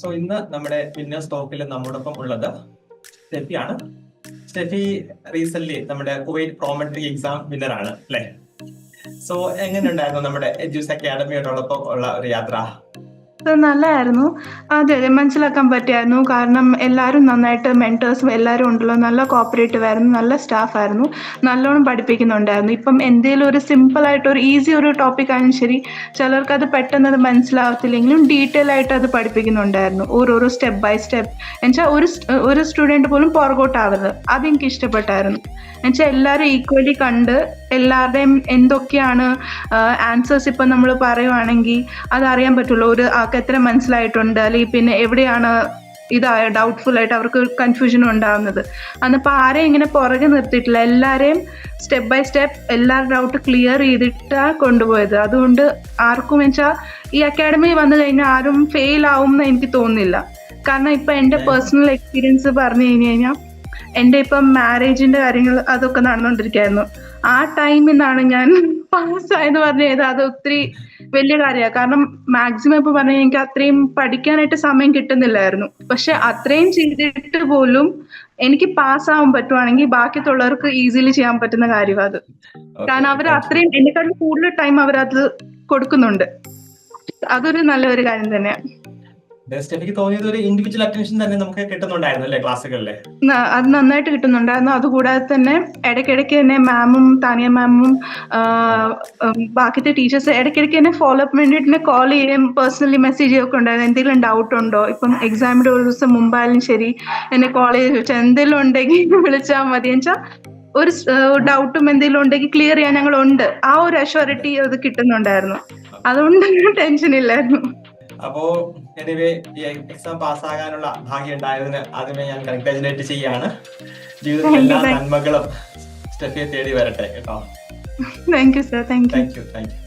So ഇന്ന് നമ്മുടെ winners ടോക്കിൽ നമ്മോടൊപ്പം ഉള്ളത് സ്റ്റെഫിയാണ്. സ്റ്റെഫി റീസെന്റ് നമ്മുടെ കുവൈറ്റ് പ്രോമെട്രി എക്സാം വിന്നർ ആണ് അല്ലെ? സോ എങ്ങനെയുണ്ടായിരുന്നു നമ്മുടെ എഡ്യൂസ് അക്കാഡമിയോടൊപ്പം ഉള്ള ഒരു യാത്ര? നല്ലതായിരുന്നു. അതെ മനസ്സിലാക്കാൻ പറ്റിയായിരുന്നു. കാരണം എല്ലാവരും നന്നായിട്ട് മെന്റേഴ്സും എല്ലാവരും ഉണ്ടല്ലോ. നല്ല കോപ്പറേറ്റീവ് ആയിരുന്നു. നല്ല സ്റ്റാഫ് ആയിരുന്നു. നല്ലോണം പഠിപ്പിക്കുന്നുണ്ടായിരുന്നു. ഇപ്പം എന്തേലും ഒരു സിമ്പിൾ ആയിട്ട് ഒരു ഈസി ഒരു ടോപ്പിക് ആയാലും ശരി, ചിലർക്ക് അത് പെട്ടെന്ന് അത് മനസ്സിലാവത്തില്ലെങ്കിലും ഡീറ്റെയിൽ ആയിട്ട് അത് പഠിപ്പിക്കുന്നുണ്ടായിരുന്നു. ഓരോരോ സ്റ്റെപ്പ് ബൈ സ്റ്റെപ്പ്. എന്നുവെച്ചാൽ ഒരു സ്റ്റുഡന്റ് പോലും പുറകോട്ടാവരുത്. അതെനിക്ക് ഇഷ്ടപ്പെട്ടായിരുന്നു. എന്നുവെച്ചാൽ എല്ലാവരും ഈക്വലി കണ്ട് എല്ലാവരുടെയും എന്തൊക്കെയാണ് ആൻസേഴ്സ് ഇപ്പം നമ്മൾ പറയുവാണെങ്കിൽ അതറിയാൻ പറ്റുള്ളൂ. ആൾക്ക് എത്ര മനസ്സിലായിട്ടുണ്ട്, അല്ലെങ്കിൽ പിന്നെ എവിടെയാണ് ഡൗട്ട്ഫുൾ ആയിട്ട് അവർക്ക് കൺഫ്യൂഷൻ ഉണ്ടാവുന്നത്. അന്നിപ്പോൾ ആരെയും ഇങ്ങനെ പുറകെ നിർത്തിയിട്ടില്ല. എല്ലാവരെയും സ്റ്റെപ്പ് ബൈ സ്റ്റെപ്പ് എല്ലാവരുടെ ഡൗട്ട് ക്ലിയർ ചെയ്തിട്ടാണ് കൊണ്ടുപോയത്. അതുകൊണ്ട് ആർക്കും വെച്ചാൽ ഈ അക്കാഡമി വന്നു കഴിഞ്ഞാൽ ആരും ഫെയിൽ ആവും എന്ന് എനിക്ക് തോന്നുന്നില്ല. കാരണം ഇപ്പം എൻ്റെ പേഴ്സണൽ എക്സ്പീരിയൻസ് പറഞ്ഞു കഴിഞ്ഞാൽ എൻ്റെ ഇപ്പം മാരേജിന്റെ കാര്യങ്ങൾ അതൊക്കെ നടന്നുകൊണ്ടിരിക്കുകയായിരുന്നു. ആ ടൈമിൽ നിന്നാണ് ഞാൻ പാസ്സായെന്ന് പറഞ്ഞത്. അത് ഒത്തിരി വലിയ കാര്യമാണ്. കാരണം മാക്സിമം ഇപ്പൊ പറഞ്ഞാൽ എനിക്ക് അത്രയും പഠിക്കാനായിട്ട് സമയം കിട്ടുന്നില്ലായിരുന്നു. പക്ഷെ അത്രയും ചെയ്തിട്ട് പോലും എനിക്ക് പാസ്സാവാൻ പറ്റുവാണെങ്കിൽ ബാക്കിയുള്ളവർക്ക് ഈസിലി ചെയ്യാൻ പറ്റുന്ന കാര്യമാണ് അത്. കാരണം അവർ അത്രയും എന്നെക്കാളും കൂടുതൽ ടൈം അവരത് കൊടുക്കുന്നുണ്ട്. അതൊരു നല്ലൊരു കാര്യം തന്നെയാണ്. സ്റ്റെഫിക്ക് തോന്നിയത് ഒരു ഇൻഡിവിജ്വൽ അറ്റൻഷൻ തന്നെ നമുക്ക് കിട്ടുന്നുണ്ടായിരുന്നു അല്ലേ ക്ലാസ്സുകളിലെ? അത് നന്നായിട്ട് കിട്ടുന്നുണ്ടായിരുന്നു. അതുകൂടാതെ തന്നെ ഇടയ്ക്കിടയ്ക്ക് തന്നെ മാമും താനിയ മാമും ബാക്കിത്തെ ടീച്ചേഴ്സ് ഇടയ്ക്കിടയ്ക്ക് തന്നെ ഫോളോ അപ്പ് വേണ്ടിയിട്ട് കോൾ ചെയ്യുകയും പേഴ്സണലി മെസ്സേജ് ചെയ്യുകയൊക്കെ ഉണ്ടായിരുന്നു. എന്തെങ്കിലും ഡൗട്ട് ഉണ്ടോ, ഇപ്പം എക്സാമിന്റെ ഒരു ദിവസം മുമ്പായാലും ശരി എന്നെ കോൾ ചെയ്ത് ചോദിച്ചാൽ എന്തെങ്കിലും ഉണ്ടെങ്കിൽ വിളിച്ചാൽ മതി. എന്നുവെച്ചാൽ ഒരു ഡൗട്ടും എന്തെങ്കിലും ഉണ്ടെങ്കിൽ ക്ലിയർ ചെയ്യാൻ ഞങ്ങളുണ്ട്. ആ ഒരു അഷ്വറിറ്റി അത് കിട്ടുന്നുണ്ടായിരുന്നു. അതുകൊണ്ട് ടെൻഷൻ ഇല്ലായിരുന്നു. അപ്പോ എനിവേ ഈ എക്സാം പാസ്സാകാനുള്ള ഭാഗ്യം ഉണ്ടായതിന് ആദ്യമേ ഞാൻ കൺഗ്രാജുലേറ്റ് ചെയ്യാണ്. ജീവിതത്തിൽ എല്ലാ നന്മകളും സ്റ്റെഫിയെ തേടി വരട്ടെ കേട്ടോ. Thank you sir. Thank you.